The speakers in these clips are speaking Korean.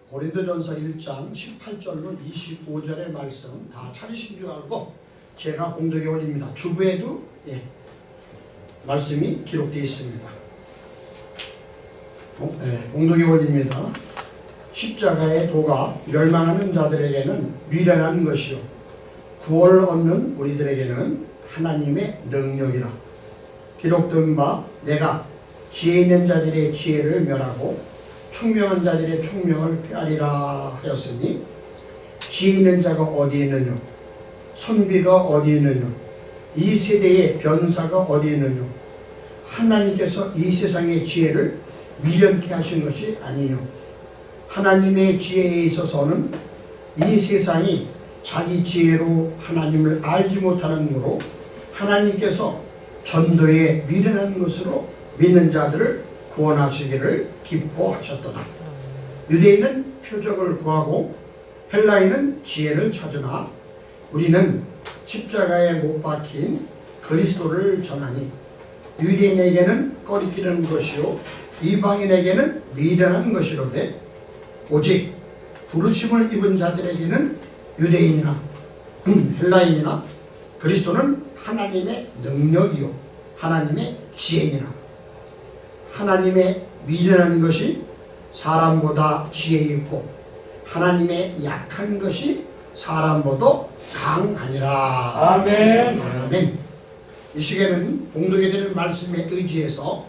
고린도전서 1장 18절로 25절의 말씀 다 찾으신 줄 알고 제가 공독에 올립니다. 주부에도 말씀이 기록되어 있습니다. 공독에 올립니다. 십자가의 도가 멸망하는 자들에게는 미련한 것이요 구원을 얻는 우리들에게는 하나님의 능력이라. 기록된 바 내가 지혜 있는 자들의 지혜를 멸하고 총명한 자들의 총명을 폐하리라 하였으니 지혜 있는 자가 어디 있느냐, 선비가 어디 있느냐, 이 세대의 변사가 어디 있느냐. 하나님께서 이 세상의 지혜를 미련케 하신 것이 아니뇨. 하나님의 지혜에 있어서는 이 세상이 자기 지혜로 하나님을 알지 못하는 거로 하나님께서 전도에 미련한 것으로 믿는 자들을 구원하시기를 기뻐하셨도다. 유대인은 표적을 구하고 헬라인은 지혜를 찾으나 우리는 십자가에 못 박힌 그리스도를 전하니 유대인에게는 꺼리끼는 것이요 이방인에게는 미련한 것이로되 오직 부르심을 입은 자들에게는 유대인이나 헬라인이나 그리스도는 하나님의 능력이요 하나님의 지혜니라. 하나님의 미련한 것이 사람보다 지혜 있고 하나님의 약한 것이 사람보다 강하니라. 아멘. 아멘. 이 시간에는 공독에 드리는 말씀에 의지해서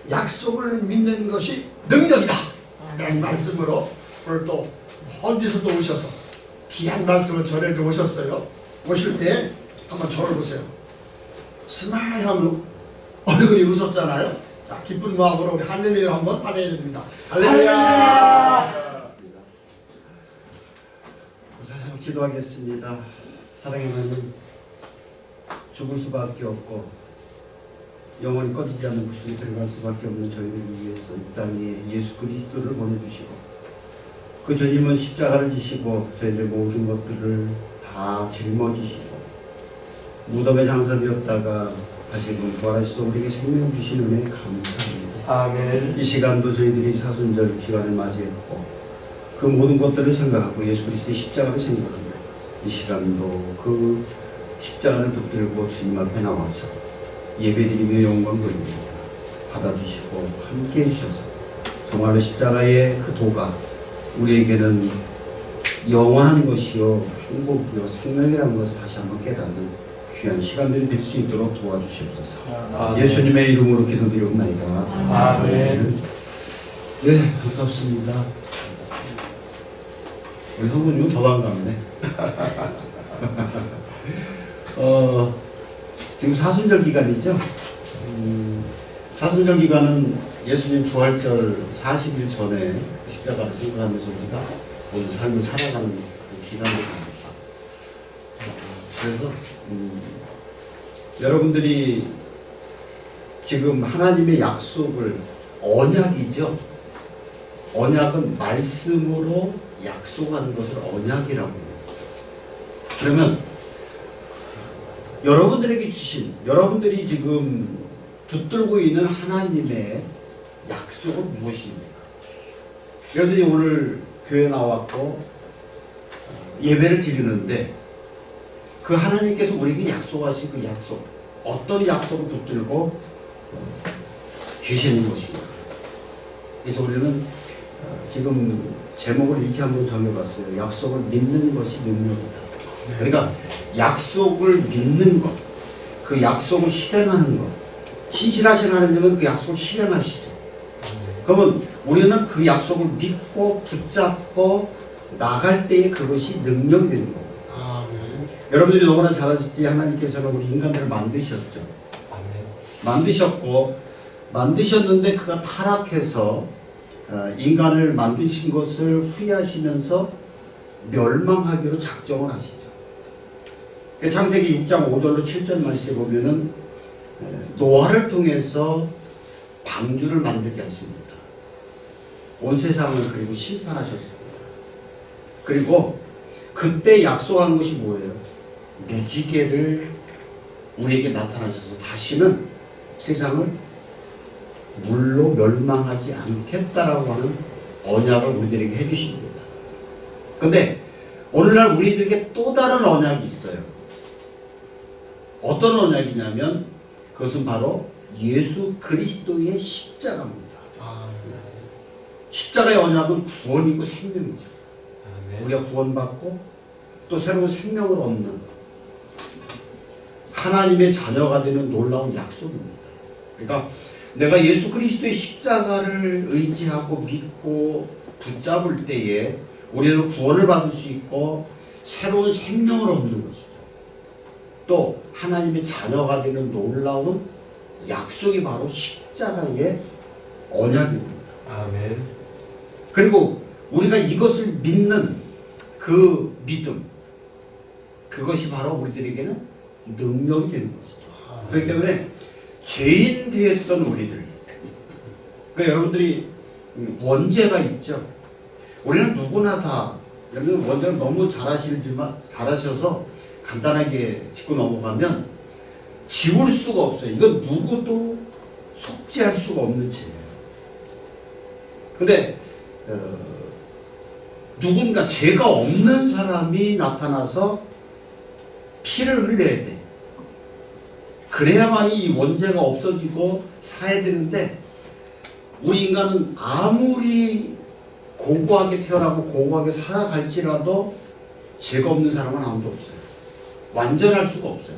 약속을 믿는 것이 능력이다 라는 말씀으로 오늘 또 어디서 또 오셔서 귀한 말씀을 전해 오셨어요. 오실 때 한번 저를 보세요. 스마일하면 얼굴이 웃었잖아요. 자, 기쁜 마음으로 우리 할렐루야 한번 받아야 됩니다. 할렐루야. 우선 기도하겠습니다. 사랑의 하나님, 죽을 수밖에 없고 영원히 꺼지지 않는 구속에 들어갈 수밖에 없는 저희들을 위해서 이 땅에 예수 그리스도를 보내주시고 그 주님은 십자가를 지시고 저희들의 모든 것들을 다 짊어지시고 무덤에 장사되었다가 다시금 부활하시고 우리에게 생명 주신 은혜에 감사합니다. 아멘. 이 시간도 저희들이 사순절 기간을 맞이했고 그 모든 것들을 생각하고 예수 그리스도의 십자가를 생각하며 이 시간도 그 십자가를 붙들고 주님 앞에 나와서 예배드리며 영광 돌립니다. 받아주시고 함께 해주셔서 정말로 십자가의 그 도가 우리에게는 영원한 것이요 행복이요 생명이라는 것을 다시 한번 깨닫는 귀한 시간들이 될 수 있도록 도와주시옵소서. 예수님의 이름으로 기도드리옵나이다. 아멘. 네, 반갑습니다. 우리 성도님은 더 반갑네. 지금 사순절 기간이죠. 사순절 기간은 예수님 부활절 40일 전에 십자가를 생각하면서 우리가 모든 삶을 살아가는 그 기간입니다. 그래서 여러분들이 지금 하나님의 약속을 언약이죠. 언약은 말씀으로 약속하는 것을 언약이라고 합니다. 그러면 여러분들에게 주신, 여러분들이 지금 붙들고 있는 하나님의 약속은 무엇입니까? 여러분들이 오늘 교회 나왔고 예배를 드리는데 그 하나님께서 우리에게 약속하신 그 약속, 어떤 약속을 붙들고 계시는 것인가? 그래서 우리는 지금 제목을 이렇게 한번 정해봤어요. 약속을 믿는 것이 능력이다. 그러니까 약속을 믿는 것, 그 약속을 실행하는 것, 신실하신 하나님은 그 약속을 실행하시죠. 그러면 우리는 그 약속을 믿고 붙잡고 나갈 때에 그것이 능력이 되는 겁니다. 여러분들이 너무나 잘 아시듯이 하나님께서는 우리 인간들을 만드셨죠. 만드셨는데 그가 타락해서 인간을 만드신 것을 후회하시면서 멸망하기로 작정을 하시죠. 창세기 6장 5절로 7절 말씀에 보면은 노아를 통해서 방주를 만들게 하십니다. 온 세상을 그리고 심판하셨습니다. 그리고 그때 약속한 것이 뭐예요? 무지개를 우리에게 나타나셔서 다시는 세상을 물로 멸망하지 않겠다라고 하는 언약을 우리들에게 해주신 겁니다. 근데 오늘날 우리들에게 또 다른 언약이 있어요. 어떤 언약이냐면 그것은 바로 예수 그리스도의 십자가입니다. 십자가의 언약은 구원이고 생명이죠. 우리가 구원받고 또 새로운 생명을 얻는 하나님의 자녀가 되는 놀라운 약속입니다. 그러니까 내가 예수 그리스도의 십자가를 의지하고 믿고 붙잡을 때에 우리는 구원을 받을 수 있고 새로운 생명을 얻는 것이죠. 또 하나님의 자녀가 되는 놀라운 약속이 바로 십자가의 언약입니다. 아멘. 그리고 우리가 이것을 믿는 그 믿음, 그것이 바로 우리들에게는 능력이 되는 것이죠. 그렇기 때문에 죄인 되었던 우리들, 그러니까 여러분들이 원죄가 있죠. 우리는 누구나 다, 여러분 원죄는 너무 잘하셔서 간단하게 짚고 넘어가면 지울 수가 없어요. 이건 누구도 속죄할 수가 없는 죄예요. 근데 누군가 죄가 없는 사람이 나타나서 피를 흘려야 돼. 그래야만이 이 원죄가 없어지고 사야 되는데 우리 인간은 아무리 고고하게 태어나고 고고하게 살아갈지라도 죄가 없는 사람은 아무도 없어요. 완전할 수가 없어요.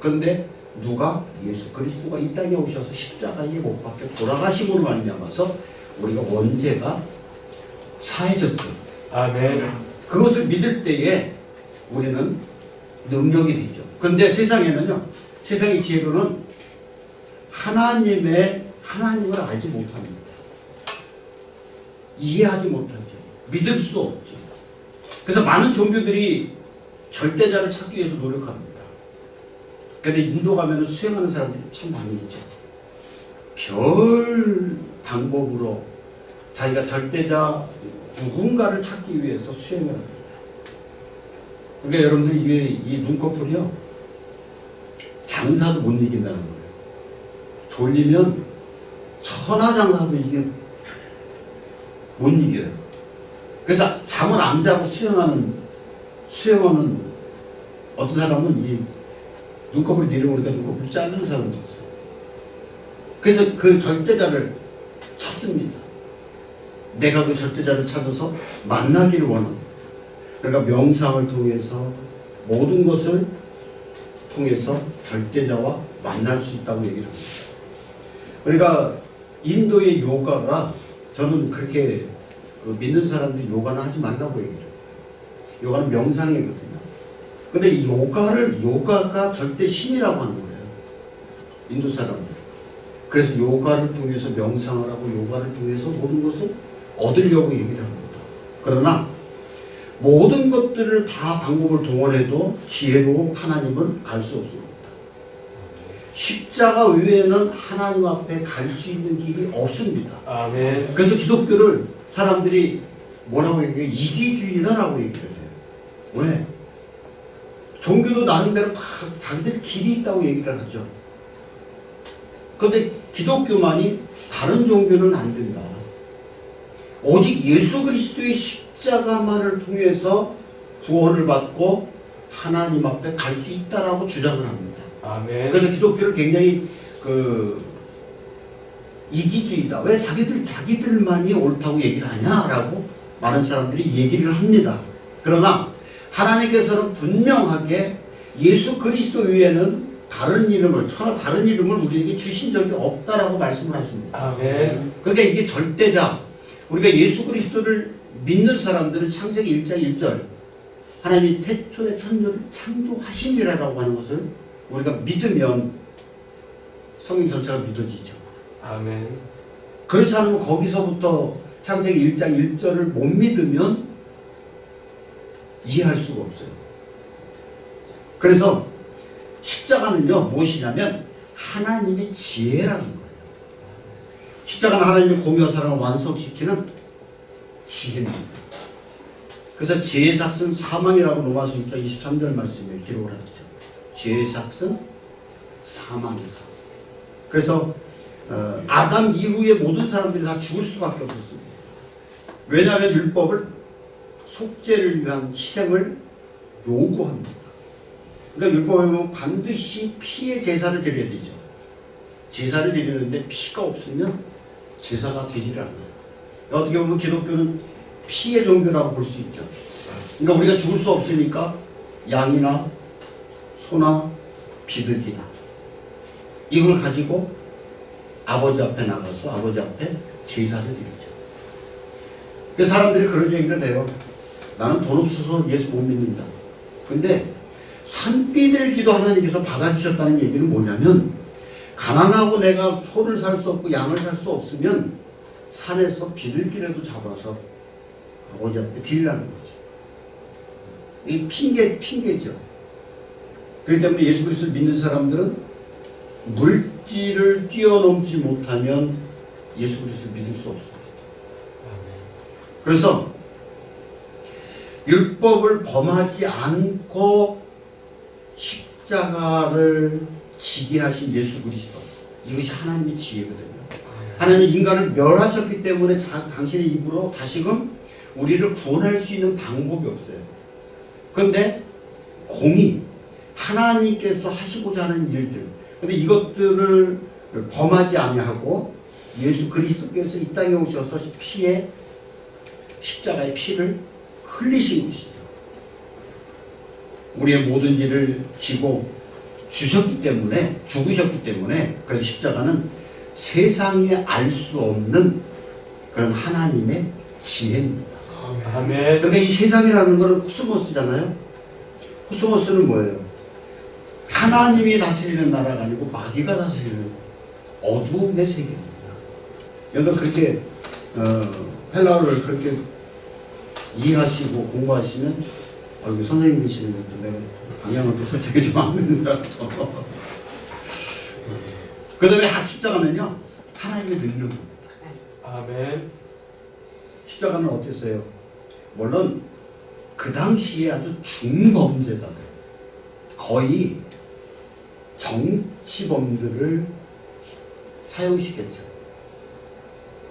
그런데 누가? 예수 그리스도가 이 땅에 오셔서 십자가에 못 박혀 돌아가심으로 말미암아서 우리가 원죄가 사해졌죠. 아멘. 그것을 믿을 때에 우리는 능력이 되죠. 그런데 세상에는요, 세상의 지혜로는 하나님을 알지 못합니다. 이해하지 못하죠. 믿을 수 없죠. 그래서 많은 종교들이 절대자를 찾기 위해서 노력합니다. 그런데 인도 가면 수행하는 사람들이 참 많이 있죠. 별 방법으로 자기가 절대자 누군가를 찾기 위해서 수행을 합니다. 그러니까 여러분들 이게 이 눈꺼풀이요, 장사도 못 이긴다는 거예요. 졸리면 천하장사도 이게 못 이겨요. 그래서 잠을 안 자고 수행하는 어떤 사람은 이 눈꺼풀이 내려오니까 눈꺼풀 자르는 사람도 있어요. 그래서 그 절대자를 찾습니다. 내가 그 절대자를 찾아서 만나기를 원합니다. 그러니까 명상을 통해서 모든 것을 통해서 절대자와 만날 수 있다고 얘기를 합니다. 그러니까 인도의 요가가, 저는 그렇게 믿는 사람들이 요가는 하지 말라고 얘기를 해요. 요가는 명상이거든요. 근데 이 요가가 절대 신이라고 하는 거예요. 인도 사람들. 그래서 요가를 통해서 명상을 하고 요가를 통해서 모든 것을 얻으려고 얘기를 합니다. 그러나 모든 것들을 다 방법을 동원해도 지혜로운 하나님은 알 수 없습니다. 십자가 외에는 하나님 앞에 갈 수 있는 길이 없습니다. 아멘. 그래서 기독교를 사람들이 뭐라고 얘기해요? 이기주의다라고 얘기를 해요. 왜? 종교도 나름대로 다 자기들 길이 있다고 얘기를 하죠. 그런데 기독교만이 다른 종교는 안 된다. 오직 예수 그리스도의 십자가만을 통해서 구원을 받고 하나님 앞에 갈 수 있다라고 주장을 합니다. 아멘. 그래서 기독교를 굉장히 이기주의다. 왜 자기들만이 옳다고 얘기를 하냐라고 많은 사람들이 얘기를 합니다. 그러나 하나님께서는 분명하게 예수 그리스도 외에는 다른 이름을 우리에게 주신 적이 없다라고 말씀을 하십니다. 아멘. 그러니까 이게 절대자, 우리가 예수 그리스도를 믿는 사람들은 창세기 1장 1절 하나님이 태초에 천지를 창조하시니라라고 하는 것을 우리가 믿으면 성경 전체가 믿어지죠. 아멘. 그렇지 않으면 거기서부터 창세기 1장 1절을 못 믿으면 이해할 수가 없어요. 그래서 십자가는요, 무엇이냐면 하나님의 지혜라는 거예요. 십자가는 하나님의 공의와 사랑을 완성시키는 지혜입니다. 그래서 죄의 삭은 사망이라고 로마서 6장 23절 말씀에 기록을 하죠. 죄의 삭은 사망이다. 그래서 아담 이후에 모든 사람들이 다 죽을 수밖에 없었습니다. 왜냐하면 율법을 속죄를 위한 희생을 요구합니다. 그러니까 율법에 보면 반드시 피의 제사를 드려야 되죠. 제사를 드리는데 피가 없으면 제사가 되지를 않아요. 어떻게 보면 기독교는 피의 종교라고 볼 수 있죠. 그러니까 우리가 죽을 수 없으니까 양이나 소나 비둘기나 이걸 가지고 아버지 앞에 나가서 아버지 앞에 제사를 드리죠. 그 사람들이 그런 얘기를 해요. 나는 돈 없어서 예수 못 믿는다. 근데 산비늘기도 하나님께서 받아주셨다는 얘기는 뭐냐면, 가난하고 내가 소를 살 수 없고 양을 살 수 없으면 산에서 비둘기라도 잡아서 아버지 앞에 드리라는 거죠. 이 핑계죠. 그렇기 때문에 예수 그리스도를 믿는 사람들은 물질을 뛰어넘지 못하면 예수 그리스도를 믿을 수 없습니다. 그래서 율법을 범하지 않고 십자가를 지게 하신 예수 그리스도, 이것이 하나님의 지혜거든요. 하나님이 인간을 멸하셨기 때문에 당신의 입으로 다시금 우리를 구원할 수 있는 방법이 없어요. 그런데 공의, 하나님께서 하시고자 하는 일들, 근데 이것들을 범하지 아니하고 예수 그리스도께서 이 땅에 오셔서 십자가의 피를 흘리신 것이죠. 우리의 모든 죄를 지고 죽으셨기 때문에, 그래서 십자가는 세상에 알 수 없는 그런 하나님의 지혜입니다. 아멘. 그런데 이 세상이라는 것은 코스모스잖아요. 코스모스는 뭐예요? 하나님이 다스리는 나라가 아니고 마귀가 다스리는 어두움의 세계입니다. 여러분 그렇게 헬라어를 그렇게 이해하시고 공부하시면 여기 선생님이시는 것도 내가 방향을 또 솔직히 좀 안 믿는다서 그 다음에 십자가는요 하나님의 능력입니다. 아멘. 십자가는 어땠어요? 물론 그 당시에 아주 중범죄자들, 거의 정치범들을 사형시켰죠.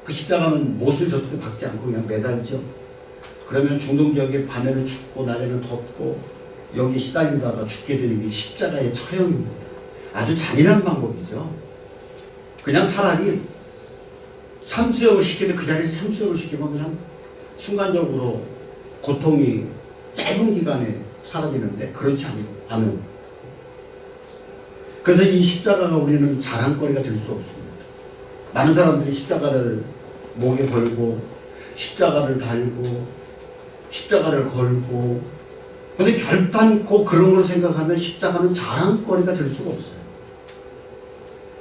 그 십자가는 못을 젖도 박지 않고 그냥 매달죠. 그러면 중동 지역에 밤에는 춥고 낮에는 덥고 여기 시달리다가 죽게 되는 게 십자가의 처형입니다. 아주 잔인한 방법이죠. 그냥 차라리 참수형을 시키면 그 자리에서 참수형을 시키면 그냥 순간적으로 고통이 짧은 기간에 사라지는데 그렇지 않은. 그래서 이 십자가가 우리는 자랑거리가 될 수 없습니다. 많은 사람들이 십자가를 목에 걸고 십자가를 달고 십자가를 걸고, 근데 결단코 그런 걸 생각하면 십자가는 자랑거리가 될 수가 없어요.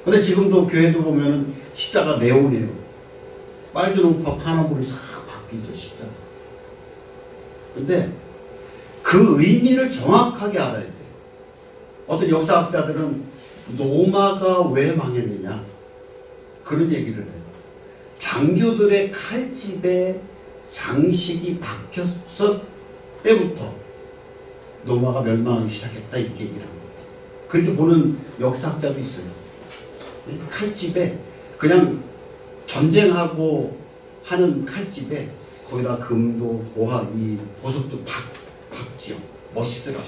근데 지금도 교회도 보면은 십자가 네온이에요. 빨주노파 파나물이 싹 바뀌죠, 십자가. 근데 그 의미를 정확하게 알아야 돼요. 어떤 역사학자들은 로마가 왜 망했느냐 그런 얘기를 해요. 장교들의 칼집에 장식이 박혔을 때부터 로마가 멸망하기 시작했다 이렇게 얘기를 합니다. 그렇게 보는 역사학자도 있어요. 칼집에 그냥 전쟁하고 하는 칼집에 거기다 금도 보화 이 보석도 박지요. 멋있으라고.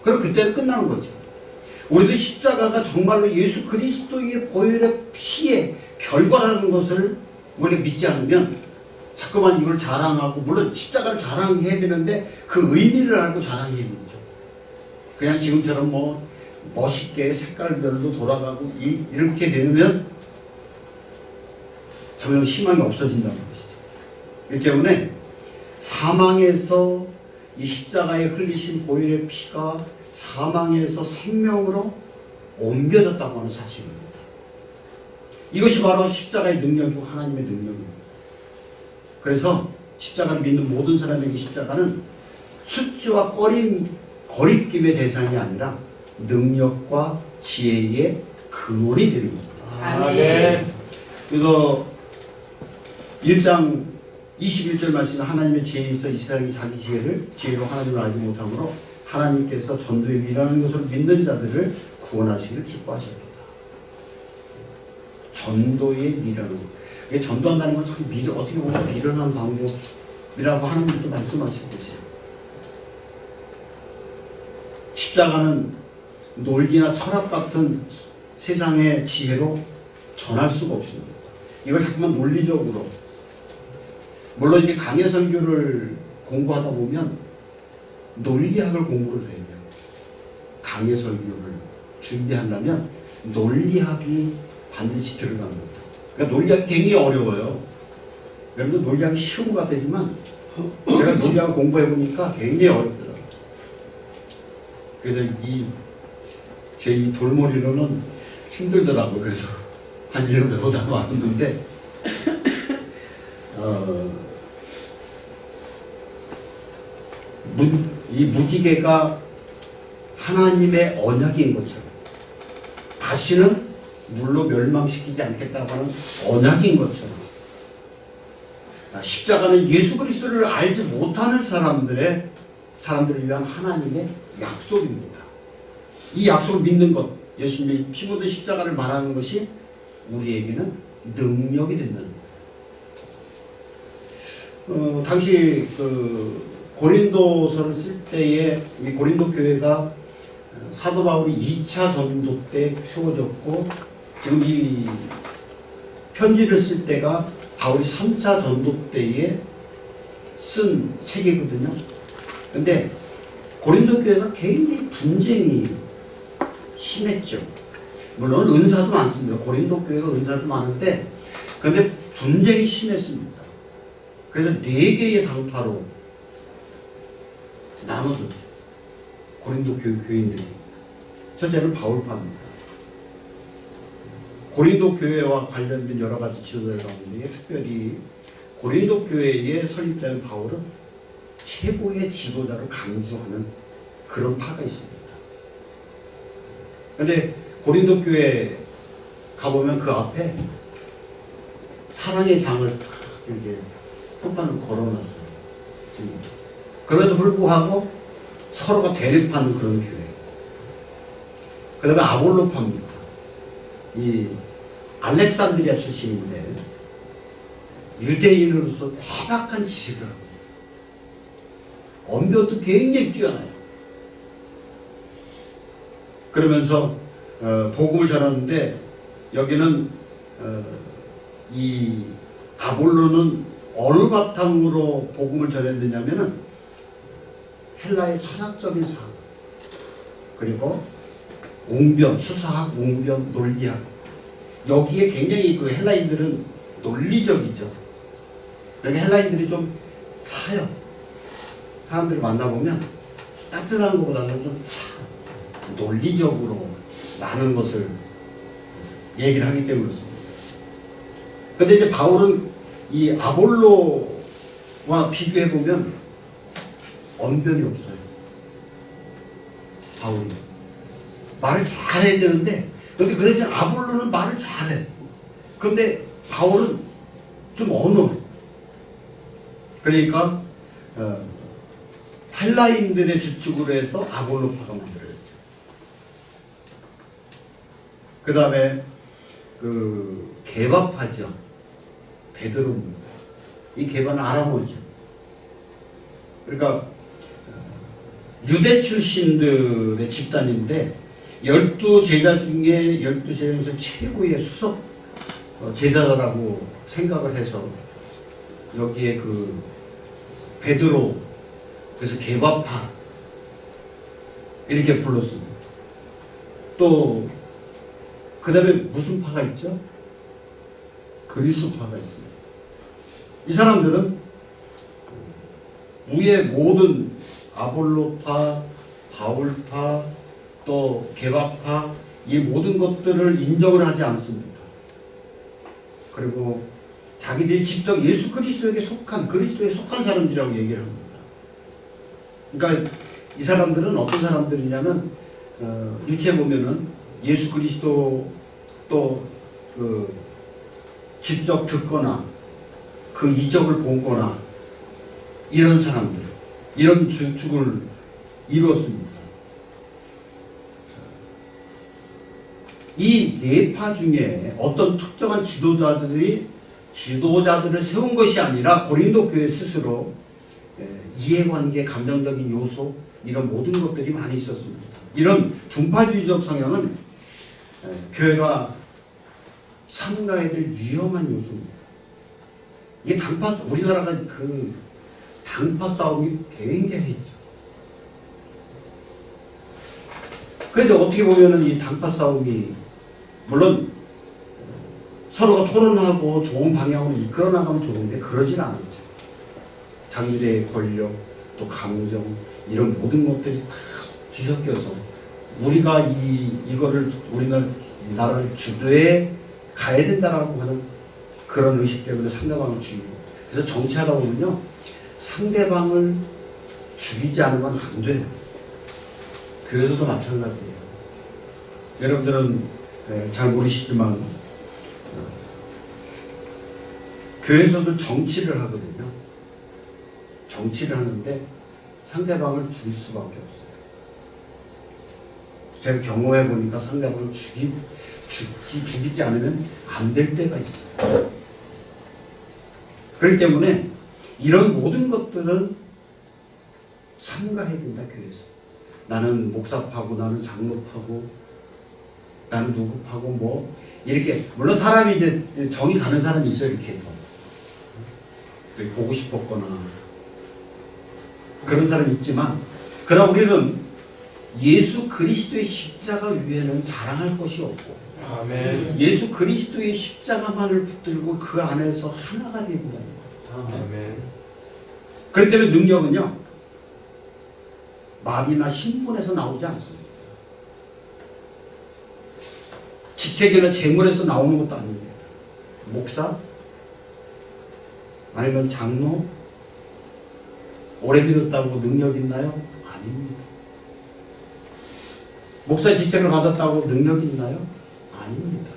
그럼 그때는 끝나는 거죠. 우리도 십자가가 정말로 예수 그리스도의 보혈의 피의 결과라는 것을 우리가 믿지 않으면 자꾸만 이걸 자랑하고, 물론 십자가를 자랑해야 되는데 그 의미를 알고 자랑해야 되죠. 그냥 지금처럼 뭐 멋있게 색깔별로 돌아가고 이렇게 되면 점점 희망이 없어진다는 것이죠. 그렇기 때문에 사망에서 이 십자가에 흘리신 보혈의 피가 사망에서 생명으로 옮겨졌다고 하는 사실입니다. 이것이 바로 십자가의 능력이고 하나님의 능력입니다. 그래서 십자가를 믿는 모든 사람에게 십자가는 수치와 거리낌의 대상이 아니라 능력과 지혜의 근원이 되는 겁니다. 아멘. 그래서 1장 21절 말씀에 하나님의 지혜에 있어 이 세상이 자기 지혜로 하나님을 알지 못하므로 하나님께서 전도에 일하는 것을 믿는 자들을 구원하시기를 기뻐하십니다. 전도에 미련한 것. 이게 전도한다는 건 참 어떻게 보면 미련한 방법이라고 하나님도 말씀하시고 계세요. 십자가는 논리나 철학 같은 세상의 지혜로 전할 수가 없습니다. 이걸 자꾸만 논리적으로, 물론 이게 강해 설교를 공부하다 보면 논리학을 공부를 해야 돼요. 강해 설교를 준비한다면 논리학이 반드시 들어갑니다. 그러니까 논리학이 굉장히 어려워요. 여러분들 논리학이 쉬운 것 같지만 제가 논리학을 공부해보니까 굉장히 어렵더라고요. 그래서 제 이 돌머리로는 힘들더라고요. 그래서 한 1년을 보다 왔는데 이 무지개가 하나님의 언약인 것처럼 다시는 물로 멸망시키지 않겠다고 하는 언약인 것처럼 십자가는 예수 그리스도를 알지 못하는 사람들을 위한 하나님의 약속입니다. 이 약속을 믿는 것, 예수님의 피 묻은 십자가를 말하는 것이 우리에게는 능력이 된다는 거예요. 당시 고린도서를 쓸 때에 이 고린도 교회가 사도 바울이 2차 전도 때 세워졌고, 지금 이 편지를 쓸 때가 바울이 3차 전도 때에 쓴 책이거든요. 근데 고린도 교회가 굉장히 분쟁이 심했죠. 물론 은사도 많습니다. 고린도 교회가 은사도 많은데, 근데 분쟁이 심했습니다. 그래서 4개의 당파로 나눠졌죠. 고린도 교인들이. 첫째는 바울파입니다. 고린도 교회와 관련된 여러 가지 지도자들 가운데 특별히 고린도 교회의 설립자인 바울은 최고의 지도자로 강조하는 그런 파가 있습니다. 그런데 고린도 교회 가보면 그 앞에 사랑의 장을 탁 이렇게 폭탄을 걸어놨어요. 그럼에도 불구하고 서로가 대립하는 그런 교회. 그 다음에 아볼로파입니다. 이 알렉산드리아 출신인데 유대인으로서 해박한 지식을 하고 있어요. 언변도 굉장히 뛰어나요. 그러면서 복음을 전하는데 여기는 이 아볼로는 어느 바탕으로 복음을 전했느냐면은 헬라의 철학적인 삶, 그리고 웅변, 수사학, 웅변, 논리학, 여기에 굉장히 그 헬라인들은 논리적이죠. 그러니까 헬라인들이 좀 차요. 사람들을 만나보면 따뜻한 것보다는 좀 차, 논리적으로 많은 것을 얘기를 하기 때문에 그렇습니다. 근데 이제 바울은 이 아볼로와 비교해보면 언변이 없어요. 바울이. 말을 잘해야 되는데, 근데 그 대신 아볼로는 말을 잘해. 근데 바울은 좀 어눌. 그러니까 헬라인들의 주축으로 해서 아볼로파가 만들어졌죠. 그 다음에 그 게바파죠. 베드로입니다. 이 게바는 아람어죠. 그러니까 유대 출신들의 집단인데 12제자 중에 12제자 중에서 최고의 수석 제자라고 생각을 해서 여기에 그 베드로, 그래서 게바파 이렇게 불렀습니다. 또 그 다음에 무슨 파가 있죠? 그리스파가 있습니다. 이 사람들은 위의 모든 아볼로파, 바울파, 또 게바파, 이 모든 것들을 인정을 하지 않습니다. 그리고 자기들이 직접 예수 그리스도에게 속한, 그리스도에 속한 사람들이라고 얘기를 합니다. 그러니까 이 사람들은 어떤 사람들이냐면 일체 보면은 예수 그리스도 또 그 직접 듣거나 그 이적을 보거나 이런 사람들, 이런 주축을 이루었습니다. 이 네파 중에 어떤 특정한 지도자들을 세운 것이 아니라 고린도 교회 스스로 이해관계, 감정적인 요소 이런 모든 것들이 많이 있었습니다. 이런 분파주의적 성향은 교회가 삼가해야 될 위험한 요소입니다. 이게 우리나라가 그 당파 싸움이 굉장히 했죠. 그런데 어떻게 보면은 이 당파 싸움이 물론 서로가 토론하고 좋은 방향으로 이끌어 나가면 좋은데 그러진 않았죠. 장르의 권력, 또 감정 이런 모든 것들이 다 뒤섞여서 우리가 이거를 우리나라를 주도해 가야 된다라고 하는 그런 의식 때문에 상대방을 죽이고, 그래서 정치하다 보면요 상대방을 죽이지 않으면 안 돼요. 교회에서도 마찬가지예요. 여러분들은 잘 모르시지만 교회에서도 정치를 하거든요. 정치를 하는데 상대방을 죽일 수밖에 없어요. 제가 경험해 보니까 상대방을 죽이지 않으면 안 될 때가 있어요. 그렇기 때문에 이런 모든 것들은 삼가해야 된다, 교회에서. 나는 목사파고, 나는 장로파고, 나는 누구파고, 뭐, 이렇게. 물론 사람이 이제 정이 가는 사람이 있어요, 이렇게. 보고 싶었거나. 그런 사람이 있지만, 그러나 우리는 예수 그리스도의 십자가 위에는 자랑할 것이 없고, 아멘. 예수 그리스도의 십자가만을 붙들고 그 안에서 하나가 된다. 아멘. 그렇기 때문에 능력은요, 말이나 신분에서 나오지 않습니다. 직책이나 재물에서 나오는 것도 아닙니다. 목사? 아니면 장로? 오래 믿었다고 능력 있나요? 아닙니다. 목사 직책을 받았다고 능력 있나요? 아닙니다.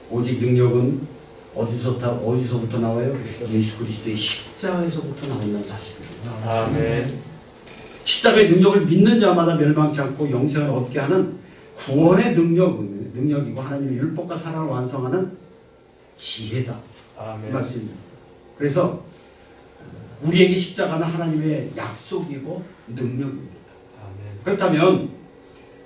오직 능력은 어디서부터 나와요? 예수 그리스도의 십자가에서부터 나온다는 사실입니다. 아멘. 십자가의 능력을 믿는 자마다 멸망치 않고 영생을 얻게 하는 구원의 능력이고 하나님의 율법과 사랑을 완성하는 지혜다. 아멘. 맞습니다. 그래서 우리에게 십자가는 하나님의 약속이고 능력입니다. 아멘. 그렇다면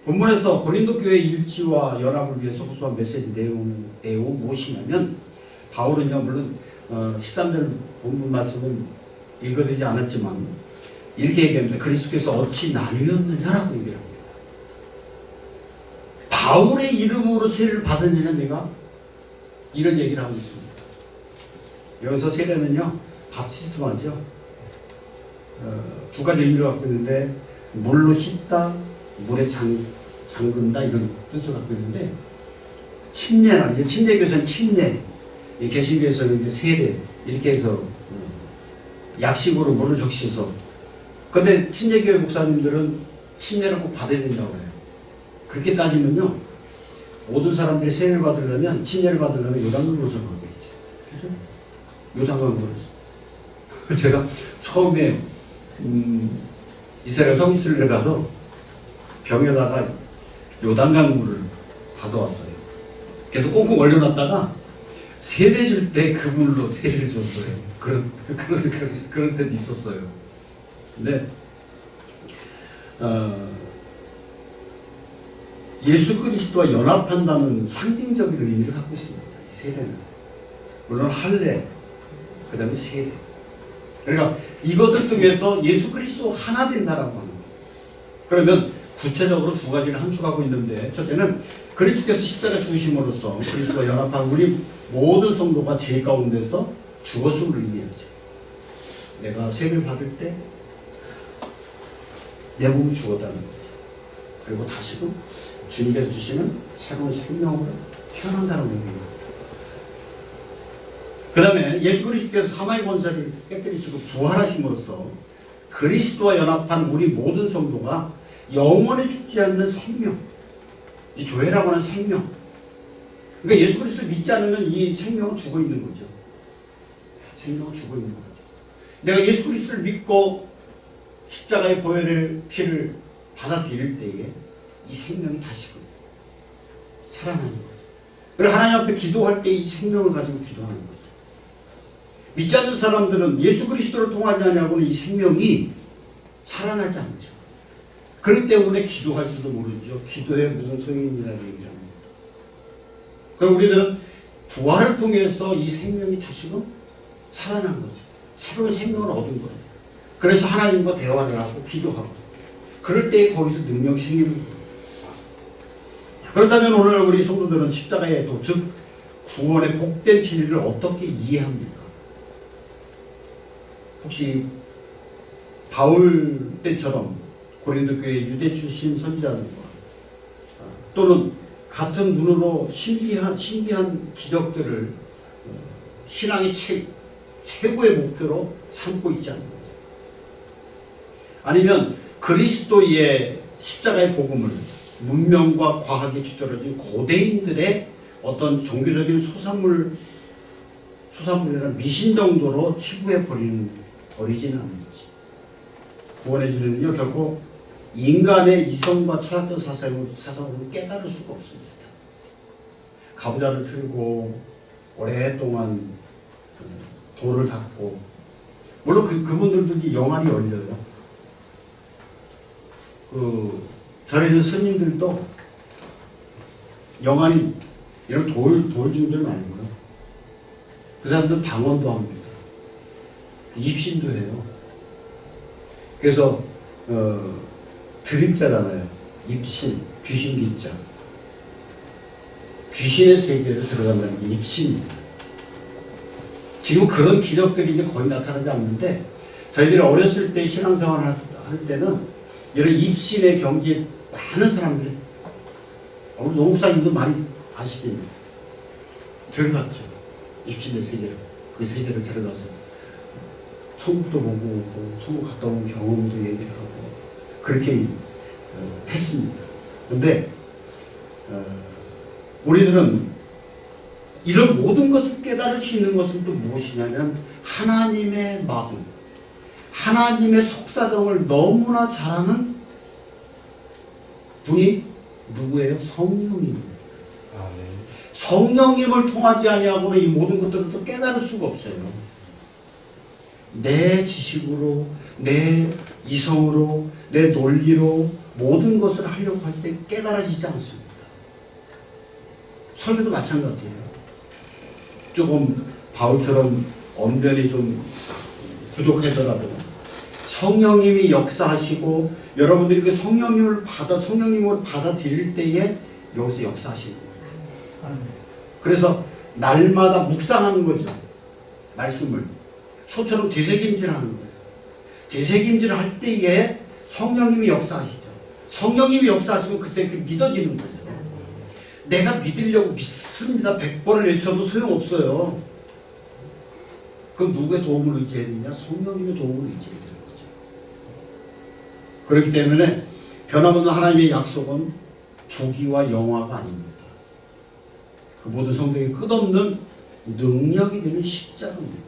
본문에서 고린도 교회 일치와 연합을 위해서 호소한 메시지 내용 무엇이냐면, 바울은요 물론 13절 본문 말씀은 읽어드리지 않았지만 이렇게 얘기합니다. 그리스도께서 어찌 나뉘었느냐라고 얘기합니다. 바울의 이름으로 세례를 받았느냐 내가? 이런 얘기를 하고 있습니다. 여기서 세례는요 밥티스마죠. 두 가지 의미를 갖고 있는데, 물로 씻다, 물에 잠근다 이런 뜻을 갖고 있는데, 침례란, 이제 침례교에서는 침례, 개신교에서는 이제 세례 이렇게 해서 약식으로 물을 적셔서. 근데 침례교회 목사님들은 침례를 꼭 받아야 된다고 해요. 그렇게 따지면요 모든 사람들이 세례를 받으려면, 침례를 받으려면 요단강으로 가겠죠. 그죠? 요단강으로. 제가 처음에 이스라엘 성지순례를 가서 병에다가 요단강 물을 받아왔어요. 그래서 꽁꽁 얼려놨다가 세례 줄 때 그 물로 세례를 줬어요. 그런 때도 있었어요. 근데 예수 그리스도와 연합한다는 상징적인 의미를 갖고 있습니다. 이 세례는. 물론 할례, 그 다음에 세례. 그러니까 이것을 통해서 예수 그리스도 하나 된다라고 하는 거예요. 그러면 구체적으로 두 가지를 함축하고 있는데, 첫째는 그리스도께서 십자가 죽으심으로써 그리스도와 연합한 우리 모든 성도가 죄 가운데서 죽었음을 의미하죠. 내가 세례를 받을 때 내 몸이 죽었다는 거죠. 그리고 다시금 주님께서 주시는 새로운 생명으로 태어난다는 의미입니다. 그 다음에 예수 그리스도께서 사망의 권세를 깨뜨리시고 부활하심으로써 그리스도와 연합한 우리 모든 성도가 영원히 죽지 않는 생명, 이 조회라고 하는 생명. 그러니까 예수 그리스도를 믿지 않으면 이 생명은 죽어 있는 거죠. 생명은 죽어 있는 거죠. 내가 예수 그리스도를 믿고 십자가의 보혈의 피를 받아들일 때에 이 생명이 다시금 살아나는 거죠. 그리고 하나님 앞에 기도할 때 이 생명을 가지고 기도하는 거죠. 믿지 않는 사람들은 예수 그리스도를 통하지 않냐고는 이 생명이 살아나지 않죠. 그렇기 때문에 기도할 줄도 모르죠. 기도에 무슨 소용이 있냐고 얘기합니다. 그럼 우리들은 부활을 통해서 이 생명이 다시금 살아난 거죠. 새로운 생명을 얻은 거예요. 그래서 하나님과 대화를 하고 기도하고 그럴 때 거기서 능력이 생기는 거예요. 그렇다면 오늘 우리 성도들은 십자가의 도, 즉 구원의 복된 진리를 어떻게 이해합니까? 혹시 바울 때처럼 고린도 교회 유대 출신 선지자들과 또는 같은 눈으로 신비한 기적들을 신앙의 최고의 목표로 삼고 있지 않는 거죠. 아니면 그리스도의 십자가의 복음을 문명과 과학에 뒤떨어진 고대인들의 어떤 종교적인 소산물이나 미신 정도로 치부해 버리지는 않는 거지. 구원의 진리는요 결코 인간의 이성과 철학적 사상으로 깨달을 수가 없습니다. 가부좌를 틀고 오랫동안 돌을 닦고 물론 그분들도 영안이 열려요. 절에 있는 스님들도 영안이 이런 돌 중들은 아니고요. 그 사람들은 방언도 합니다. 입신도 해요. 그래서 드림자잖아요. 입신, 귀신 기자. 귀신의 세계를 들어간다는 게 입신입니다. 지금 그런 기적들이 이제 거의 나타나지 않는데 저희들이 어렸을 때 신앙생활을 할 때는 이런 입신의 경지에 많은 사람들이 우리 농사님도 많이 아시겠네요. 들어갔죠. 입신의 세계를. 그 세계를 들어가서 천국도 보고 오고 천국 갔다 온 경험도 얘기를 하고 그렇게 했습니다. 그런데 우리들은 이런 모든 것을 깨달을 수 있는 것은 또 무엇이냐면 하나님의 마음, 하나님의 속사정을 너무나 잘 아는 분이 누구예요? 성령님입니다. 성령님을 통하지 아니하고는 이 모든 것들을 또 깨달을 수가 없어요. 내 지식으로, 내 이성으로, 내 논리로 모든 것을 하려고 할 때 깨달아지지 않습니다. 설교도 마찬가지예요. 조금 바울처럼 언변이 좀 부족하더라도 성령님이 역사하시고 여러분들이 그 성령님으로 받아들일 때에 여기서 역사하시는 거예요. 그래서 날마다 묵상하는 거죠. 말씀을. 소처럼 되새김질하는 거예요. 되새김질을 할 때에 성령님이 역사하시죠. 성령님이 역사하시면 그때 그 믿어지는 거예요. 내가 믿으려고 믿습니다 100번을 외쳐도 소용없어요. 그럼 누구의 도움을 의지했느냐? 성령님의 도움을 의지해야 되는 거죠. 그렇기 때문에 변함없는 하나님의 약속은 부귀와 영화가 아닙니다. 그 모든 성경의 끝없는 능력이 되는 십자가입니다.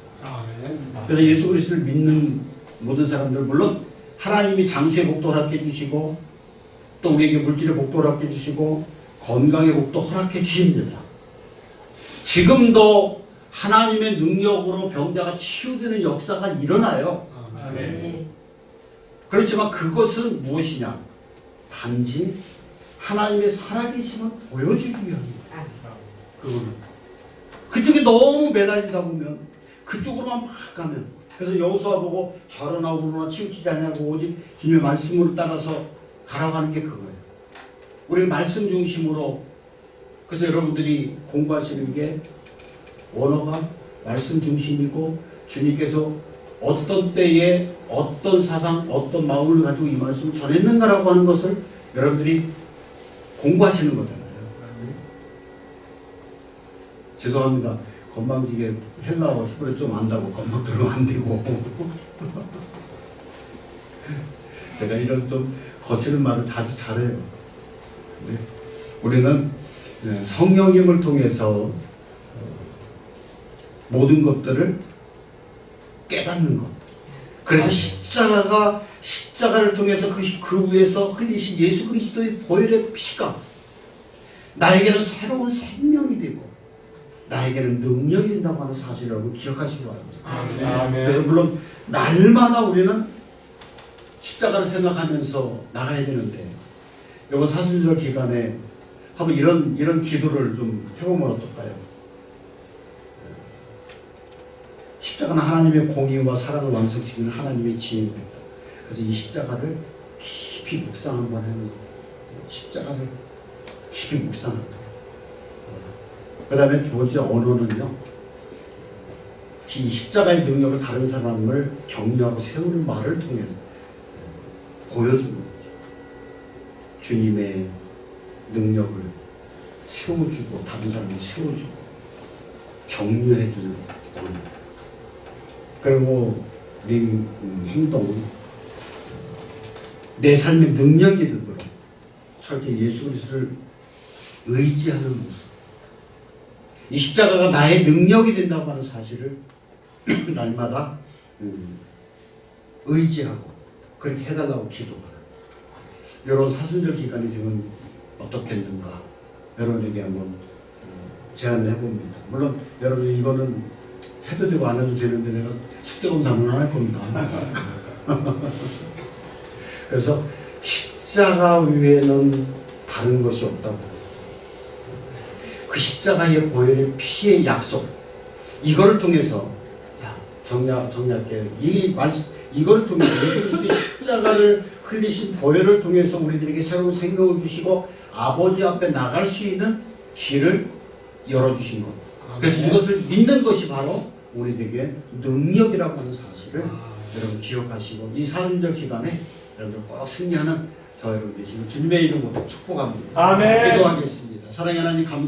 그래서 예수 그리스도를 믿는 모든 사람들 물론 하나님이 장수의 복도 허락해 주시고 또 우리에게 물질의 복도 허락해 주시고 건강의 복도 허락해 주십니다. 지금도 하나님의 능력으로 병자가 치유되는 역사가 일어나요. 그렇지만 그것은 무엇이냐? 단지 하나님의 살아계심을 보여주기 위함입니다. 그거는 그쪽에 너무 매달리다 보면 그쪽으로만 막 가면 그래서 여호수아 보고 저러나 우러나 치우치지 않냐고 오직 주님의 말씀으로 따라서 가라고 게 그거예요. 우리는 말씀 중심으로 그래서 여러분들이 공부하시는 게 원어가 말씀 중심이고 주님께서 어떤 때에 어떤 사상 어떤 마음을 가지고 이 말씀을 전했는가라고 하는 것을 여러분들이 공부하시는 거잖아요. 죄송합니다. 건방지게 헬라어 히브리 좀 안다고 건방 들으면 안 되고 제가 이런 좀 거치는 말을 자주 잘해요. 우리는 성령님을 통해서 모든 것들을 깨닫는 것. 그래서 십자가가 십자가를 통해서 그 위에서 흘리신 예수 그리스도의 보혈의 피가 나에게는 새로운 생명이 되고 나에게는 능력이 된다고 하는 사실을 여러분 기억하시기 바랍니다. 그래서 물론 날마다 우리는 십자가를 생각하면서 나가야 되는데 이번 사순절 기간에 한번 이런 기도를 좀 해보면 어떨까요? 십자가는 하나님의 공의와 사랑을 완성시키는 하나님의 진입니다. 그래서 이 십자가를 깊이 묵상 한번 해요. 십자가를 깊이 묵상합니다. 그 다음에 두 번째 언어는요. 이 십자가의 능력을 다른 사람을 격려하고 세우는 말을 통해 보여주는 거죠. 주님의 능력을 세워주고 다른 사람을 세워주고 격려해주는 언어. 그리고 내 행동은 내 삶의 능력이 되도록 철저히 예수 그리스도를 의지하는 모습. 이 십자가가 나의 능력이 된다고 하는 사실을 날마다 의지하고 그렇게 해달라고 기도하는 이런 사순절 기간이 되면 어떻겠는가 여러분에게 한번 제안을 해봅니다. 물론 여러분 이거는 해도 되고 안 해도 되는데 내가 숙제검사는 안 할 겁니다. 그래서 십자가 위에는 다른 것이 없다고. 그 십자가의 보혈의 피의 약속 이거를 통해서 정리할게요. 이거를 통해서 예수 그리스도의 십자가를 흘리신 보혈을 통해서 우리들에게 새로운 생명을 주시고 아버지 앞에 나갈 수 있는 길을 열어주신 것. 그래서 이것을 믿는 것이 바로 우리에게 능력이라고 하는 사실을 여러분 기억하시고 이 사순절 기간에 여러분 꼭 승리하는 저 여러분 되시고 주님의 이름으로 축복합니다. 아멘. 기도하겠습니다. 사랑의 하나님 감사합니다.